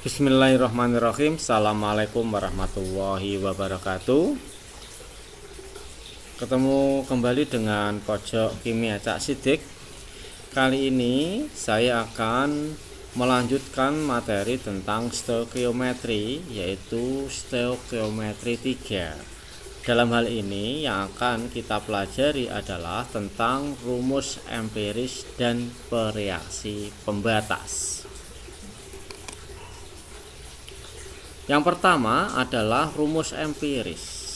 Bismillahirrahmanirrahim. Assalamualaikum warahmatullahi wabarakatuh. Ketemu kembali dengan Pojok Kimia Cak Sidik. Kali ini saya akan melanjutkan materi tentang stoikiometri, yaitu stoikiometri 3. Dalam hal ini yang akan kita pelajari adalah tentang rumus empiris dan bereaksi pembatas. Yang pertama adalah rumus empiris.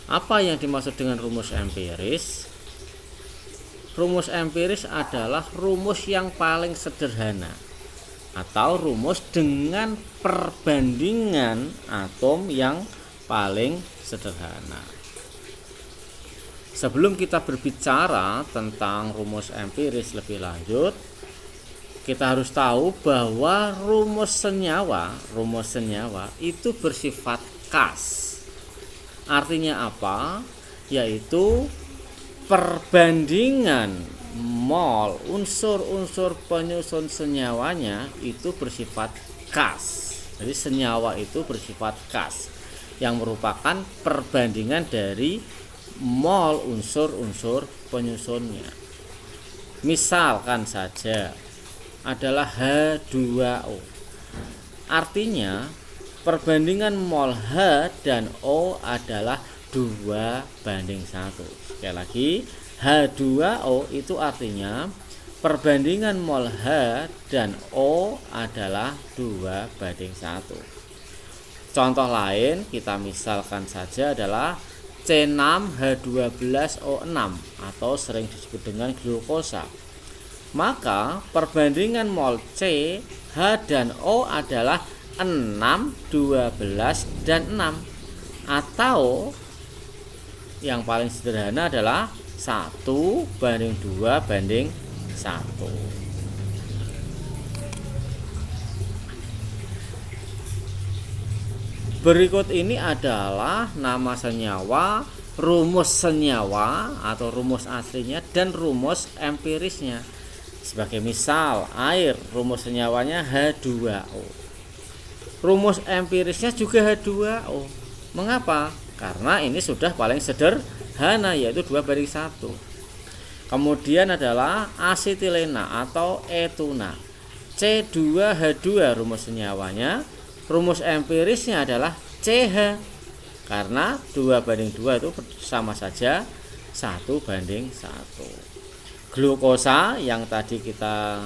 Apa yang dimaksud dengan rumus empiris? Rumus empiris adalah rumus yang paling sederhana atau rumus dengan perbandingan atom yang paling sederhana. Sebelum kita berbicara tentang rumus empiris lebih lanjut, kita harus tahu bahwa rumus senyawa itu bersifat khas. Artinya apa? Yaitu perbandingan mol unsur-unsur penyusun senyawanya itu bersifat khas. Jadi senyawa itu bersifat khas yang merupakan perbandingan dari mol unsur-unsur penyusunnya. Misalkan saja adalah H2O. Artinya perbandingan mol H dan O adalah 2:1. Sekali lagi, H2O itu artinya perbandingan mol H dan O adalah 2:1. Contoh lain kita misalkan saja adalah C6H12O6 atau sering disebut dengan glukosa. Maka perbandingan mol C, H dan O adalah 6, 12, dan 6. Atau yang paling sederhana adalah 1:2:1. Berikut ini adalah nama senyawa, rumus senyawa atau rumus aslinya, dan rumus empirisnya. Sebagai misal, air, rumus senyawanya H2O. Rumus empirisnya juga H2O. Mengapa? Karena ini sudah paling sederhana, yaitu 2:1. Kemudian adalah asetilena atau etuna. C2H2 rumus senyawanya. Rumus empirisnya adalah CH. Karena 2:2 itu sama saja 1:1. Glukosa yang tadi kita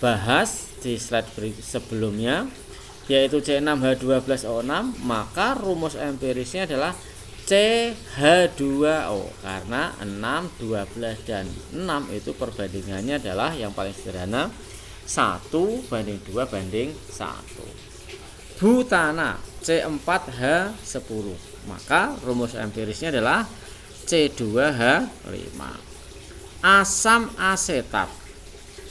bahas di slide sebelumnya, yaitu C6H12O6, maka rumus empirisnya adalah CH2O. Karena 6, 12, dan 6 itu perbandingannya adalah yang paling sederhana 1:2:1. Butana C4H10, maka rumus empirisnya adalah C2H5. Asam asetat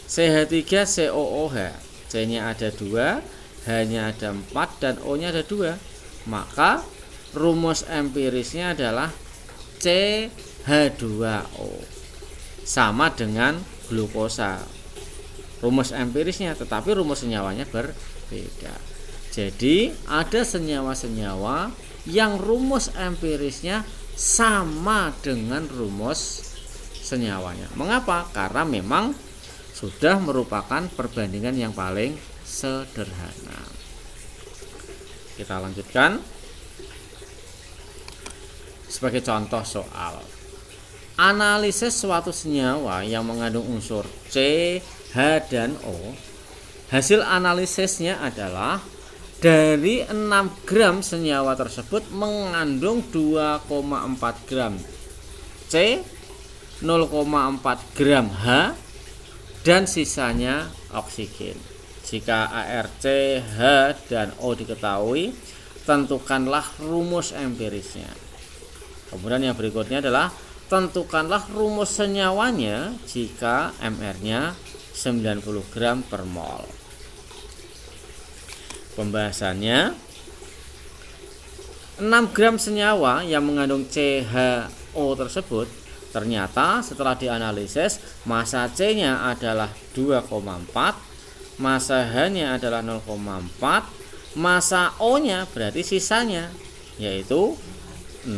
CH3COOH, C-nya ada 2, H-nya ada 4, dan O-nya ada 2. Maka rumus empirisnya adalah CH2O, sama dengan glukosa rumus empirisnya, tetapi rumus senyawanya berbeda. Jadi ada senyawa-senyawa yang rumus empirisnya sama dengan rumus senyawanya. Mengapa? Karena memang sudah merupakan perbandingan yang paling sederhana. Kita lanjutkan. Sebagai contoh soal, analisis suatu senyawa yang mengandung unsur C, H, dan O. Hasil analisisnya adalah dari 6 gram senyawa tersebut mengandung 2,4 gram C, 0,4 gram H, dan sisanya oksigen. Jika ARC, H, dan O diketahui, tentukanlah rumus empirisnya. Kemudian yang berikutnya adalah tentukanlah rumus senyawanya jika MR-nya 90 gram per mol. Pembahasannya, 6 gram senyawa yang mengandung CHO tersebut ternyata setelah dianalisis massa C-nya adalah 2,4 massa H-nya adalah 0,4, massa O-nya berarti sisanya yaitu 6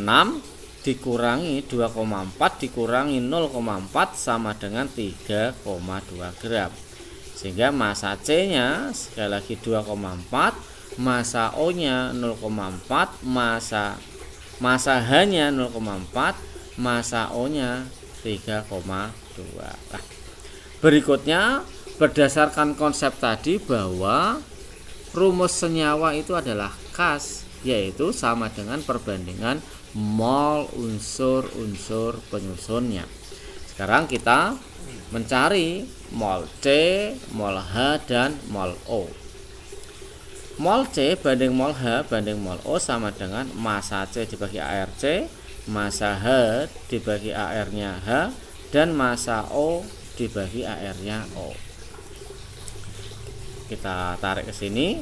dikurangi 2,4 dikurangi 0,4 sama dengan 3,2 gram. Sehingga massa C-nya sekali lagi 2,4, massa O-nya 0,4, massa H-nya 0,4, massa O-nya 3,2. Nah, berikutnya berdasarkan konsep tadi bahwa rumus senyawa itu adalah kas, yaitu sama dengan perbandingan mol unsur-unsur penyusunnya. Sekarang kita mencari mol C, mol H, dan mol O. Mol C banding mol H banding mol O sama dengan massa C dibagi ARC, massa H dibagi AR-nya H, dan massa O dibagi AR-nya O. Kita tarik ke sini,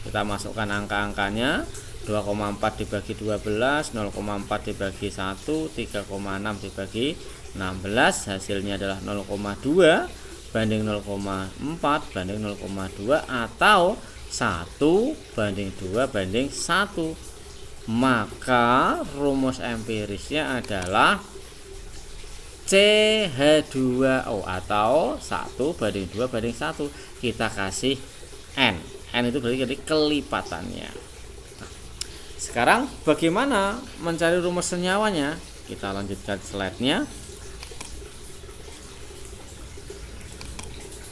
kita masukkan angka-angkanya. 2,4 dibagi 12, 0,4 dibagi 1, 3,6 dibagi 16, hasilnya adalah 0,2 banding 0,4 banding 0,2 atau 1 banding 2 banding 1. Maka rumus empirisnya adalah CH2O atau 1 banding 2 banding 1. Kita kasih N. N itu berarti kelipatannya. Nah, sekarang bagaimana mencari rumus senyawanya? Kita lanjutkan slide-nya.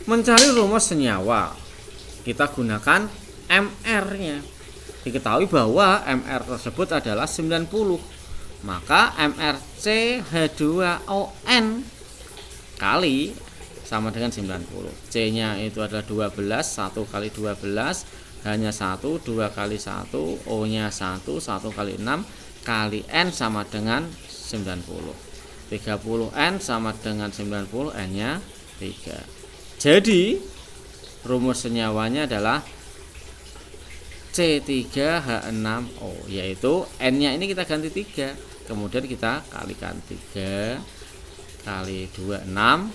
Mencari rumus senyawa, kita gunakan MR-nya. Diketahui bahwa MR tersebut adalah 90. Maka MrCH2ON kali sama dengan 90. C-nya itu adalah 12, 1 kali 12, H-nya 1, 2 kali 1, O-nya 1, 1 kali 6, kali N sama dengan 90. 30N sama dengan 90, N-nya 3. Jadi rumus senyawanya adalah C3H6O, yaitu N-nya ini kita ganti 3. Kemudian kita kalikan 3 kali 2 6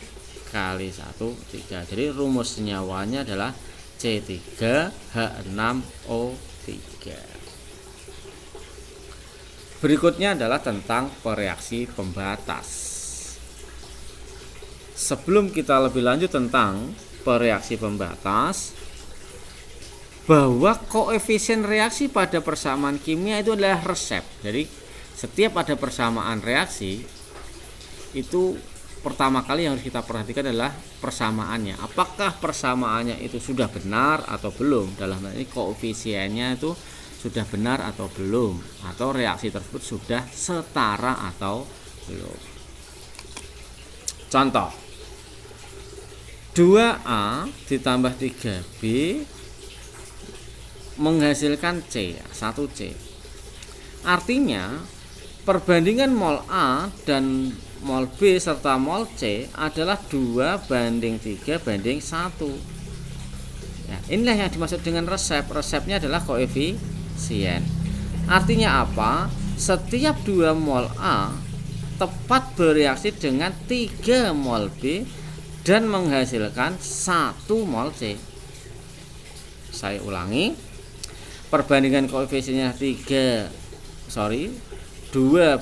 kali 1 3. Jadi rumus senyawanya adalah C3H6O3. Berikutnya adalah tentang pereaksi pembatas. Sebelum kita lebih lanjut tentang pereaksi pembatas, bahwa koefisien reaksi pada persamaan kimia itu adalah resep. Jadi setiap ada persamaan reaksi, itu pertama kali yang harus kita perhatikan adalah persamaannya. Apakah persamaannya itu sudah benar atau belum? Dalam hal ini koefisiennya itu sudah benar atau belum, atau reaksi tersebut sudah setara atau belum. Contoh, 2A ditambah 3B menghasilkan C, 1C. Artinya perbandingan mol A dan mol B serta mol C adalah 2 banding 3 banding 1. Ya, inilah yang dimaksud dengan resep. Resepnya adalah koefisien. Artinya apa? Setiap 2 mol A tepat bereaksi dengan 3 mol B dan menghasilkan 1 mol C. Saya ulangi. Perbandingan koefisiennya 2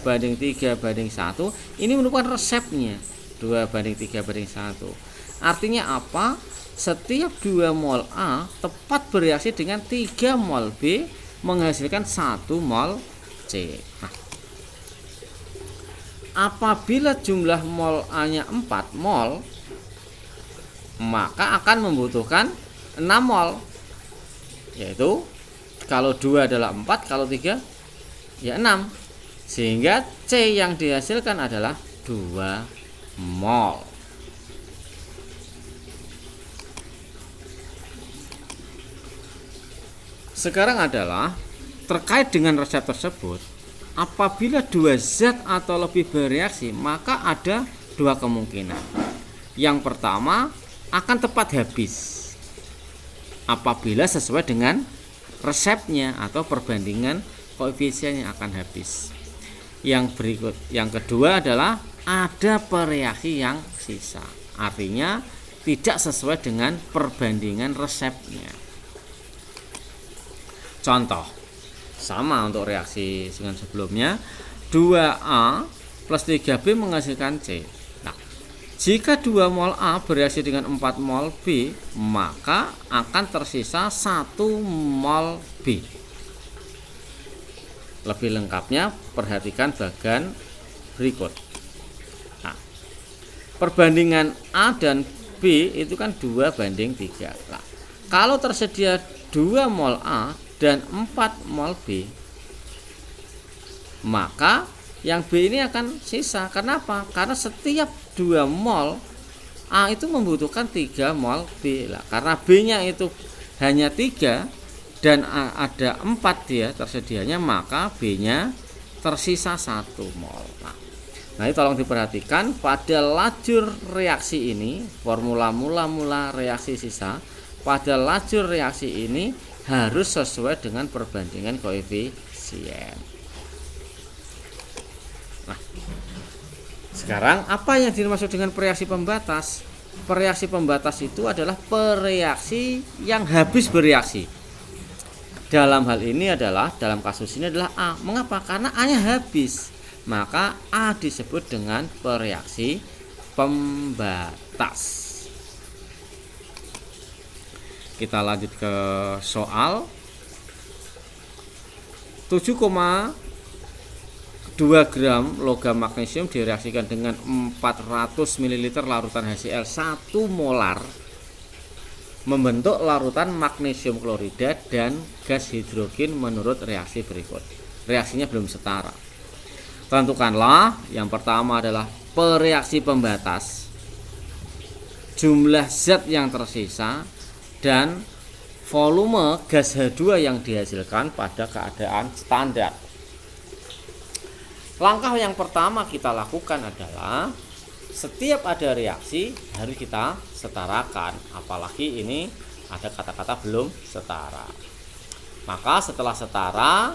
banding 3 banding 1. Ini merupakan resepnya 2 banding 3 banding 1. Artinya apa? Setiap 2 mol A tepat bereaksi dengan 3 mol B menghasilkan 1 mol C. Nah, apabila jumlah mol A-nya 4 mol, maka akan membutuhkan 6 mol. Yaitu kalau 2 adalah 4, kalau 3 ya 6. Sehingga C yang dihasilkan adalah 2 mol. Sekarang adalah terkait dengan resep tersebut, apabila 2 zat atau lebih bereaksi, maka ada 2 kemungkinan. Yang pertama, akan tepat habis apabila sesuai dengan resepnya atau perbandingan koefisiennya akan habis. Yang kedua adalah ada pereaksi yang sisa. Artinya tidak sesuai dengan perbandingan resepnya. Contoh sama untuk reaksi dengan sebelumnya, 2A plus 3B menghasilkan C. Nah, jika 2 mol A bereaksi dengan 4 mol B, maka akan tersisa 1 mol B. Lebih lengkapnya perhatikan bagian berikut. Nah, perbandingan A dan B itu kan 2:3. Nah, kalau tersedia 2 mol A dan 4 mol B, maka yang B ini akan sisa. Kenapa? Karena setiap 2 mol A itu membutuhkan 3 mol B. Nah, karena B-nya itu hanya 3 dan ada 4 dia tersedianya, maka B-nya tersisa 1 mol. Nah, ini tolong diperhatikan pada lajur reaksi ini, formula mula-mula reaksi sisa, pada lajur reaksi ini harus sesuai dengan perbandingan koefisien. Nah, sekarang apa yang dimaksud dengan reaksi pembatas? Reaksi pembatas itu adalah reaksi yang habis bereaksi. Dalam hal ini adalah, dalam kasus ini adalah A. Mengapa? Karena A-nya habis. Maka A disebut dengan reaksi pembatas. Kita lanjut ke soal. 7,2 gram logam magnesium direaksikan dengan 400 ml larutan HCl 1 molar membentuk larutan magnesium klorida dan gas hidrogen menurut reaksi berikut. Reaksinya belum setara. Tentukanlah, yang pertama adalah reaksi pembatas, jumlah zat yang tersisa, dan volume gas H2 yang dihasilkan pada keadaan standar. Langkah yang pertama kita lakukan adalah setiap ada reaksi harus kita setarakan, apalagi ini ada kata-kata belum setara. Maka setelah setara,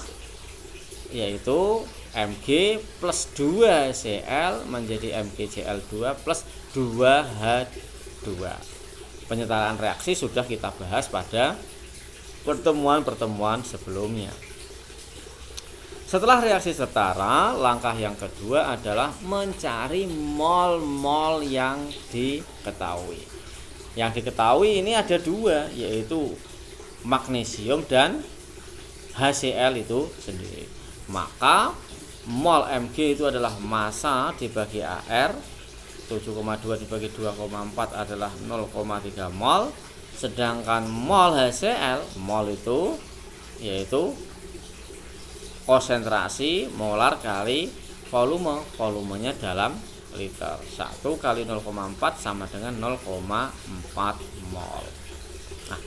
yaitu Mg plus 2 Cl menjadi MgCl2 plus 2H2. Penyetaraan reaksi sudah kita bahas pada pertemuan-pertemuan sebelumnya. Setelah reaksi setara, langkah yang kedua adalah mencari mol-mol yang diketahui. Yang diketahui ini ada 2, yaitu magnesium dan HCl itu sendiri. Maka mol Mg itu adalah massa dibagi AR, 7,2 dibagi 2,4 adalah 0,3 mol. Sedangkan mol HCl, mol itu yaitu konsentrasi molar kali volume, volumenya dalam liter. 1 kali 0,4 sama dengan 0,4 mol. Nah,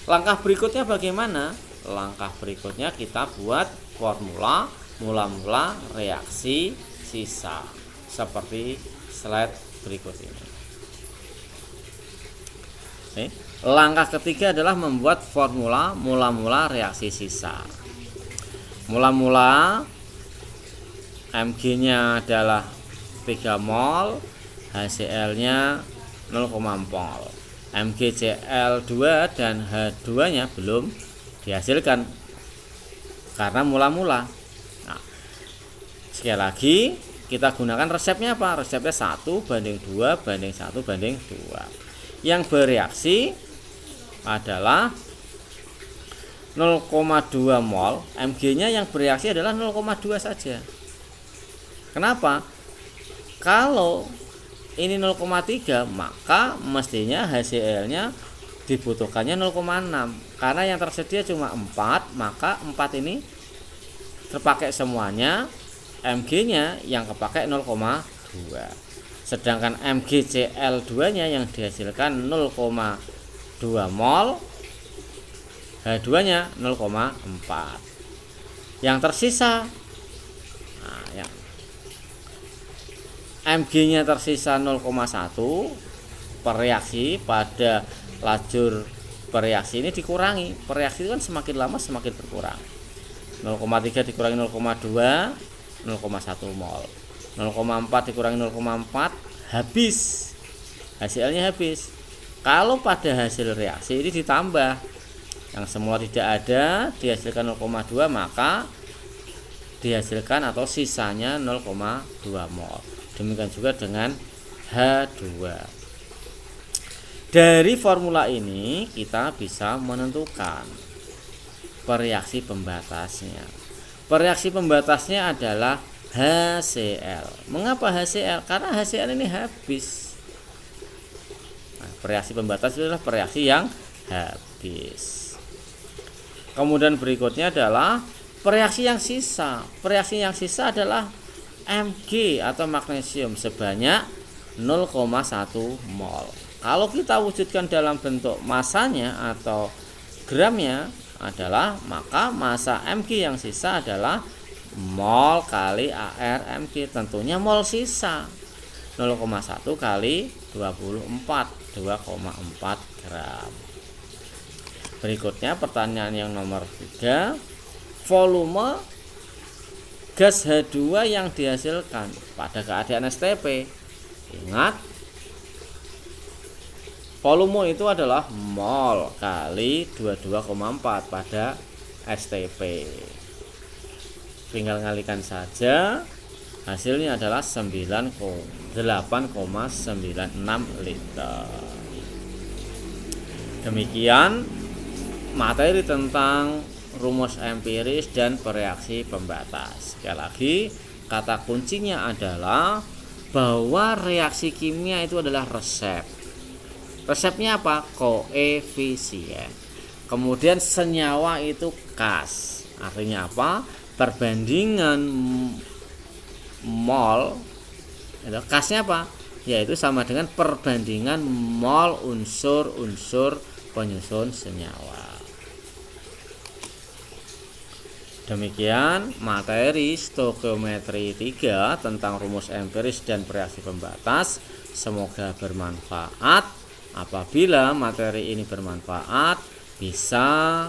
langkah berikutnya bagaimana? Langkah berikutnya kita buat formula mula-mula reaksi sisa seperti slide berikut ini. Langkah ketiga adalah membuat formula mula-mula reaksi sisa. Mula-mula Mg-nya adalah 3 mol, HCl-nya 0,4 mol. MgCl2 dan H2-nya belum dihasilkan karena mula-mula. Nah, sekali lagi kita gunakan resepnya apa? Resepnya 1:2:1:2. Yang bereaksi adalah 0,2 mol, Mg-nya yang bereaksi adalah 0,2 saja. Kenapa? Kalau ini 0,3, maka mestinya HCl-nya dibutuhkannya 0,6. Karena yang tersedia cuma 4, maka 4 ini terpakai semuanya, Mg-nya yang kepakai 0,2. Sedangkan MgCl2-nya yang dihasilkan 0,2 mol, H2-nya 0,4. Yang tersisa, nah, ya, Mg-nya tersisa 0,1 per reaksi. Pada lajur bereaksi ini dikurangi. Bereaksi itu kan semakin lama semakin berkurang. 0,3 dikurangi 0,2, 0,1 mol. 0,4 dikurangi 0,4, habis. HCl-nya habis. Kalau pada hasil reaksi ini ditambah, yang semula tidak ada dihasilkan 0,2, maka dihasilkan atau sisanya 0,2 mol. Demikian juga dengan H2. Dari formula ini kita bisa menentukan pereaksi pembatasnya. Pereaksi pembatasnya adalah HCl. Mengapa HCl? Karena HCl ini habis. Nah, pereaksi pembatas itu adalah pereaksi yang habis. Kemudian berikutnya adalah pereaksi yang sisa. Pereaksi yang sisa adalah Mg atau magnesium sebanyak 0,1 mol. Kalau kita wujudkan dalam bentuk masanya atau gramnya adalah, maka massa Mg yang sisa adalah mol kali AR Mg, tentunya mol sisa 0,1 kali 24, 2,4 gram. Berikutnya pertanyaan yang nomor 3, volume gas H2 yang dihasilkan pada keadaan STP. Ingat, volume itu adalah mol kali 22,4 pada STP. Tinggal ngalikan saja, hasilnya adalah 8,96 liter. Demikian materi tentang rumus empiris dan pereaksi pembatas. Sekali lagi, kata kuncinya adalah bahwa reaksi kimia itu adalah resep. Resepnya apa? Koefisien. Kemudian senyawa itu kas. Artinya apa? Perbandingan mol. Kasnya apa? Yaitu sama dengan perbandingan mol unsur-unsur penyusun senyawa. Demikian materi stoikiometri 3 tentang rumus empiris dan reaksi pembatas. Semoga bermanfaat. Apabila materi ini bermanfaat, bisa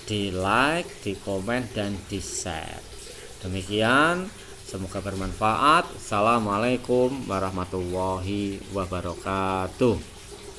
di-like, di-komen, dan di-share. Demikian, semoga bermanfaat. Assalamualaikum warahmatullahi wabarakatuh.